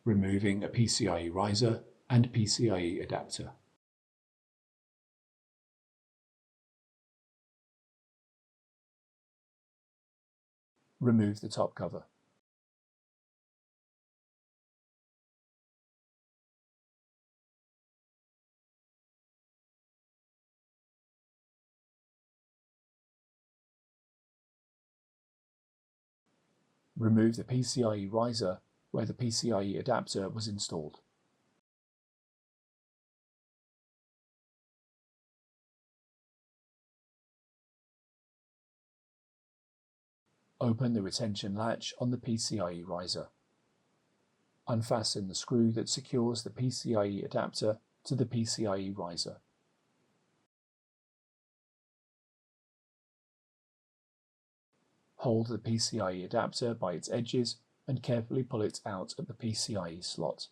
removing a PCIe riser and PCIe adapter. Remove the top cover. Remove the PCIe riser where the PCIe adapter was installed. Open the retention latch on the PCIe riser. Unfasten the screw that secures the PCIe adapter to the PCIe riser. Hold the PCIe adapter by its edges and carefully pull it out of the PCIe slot.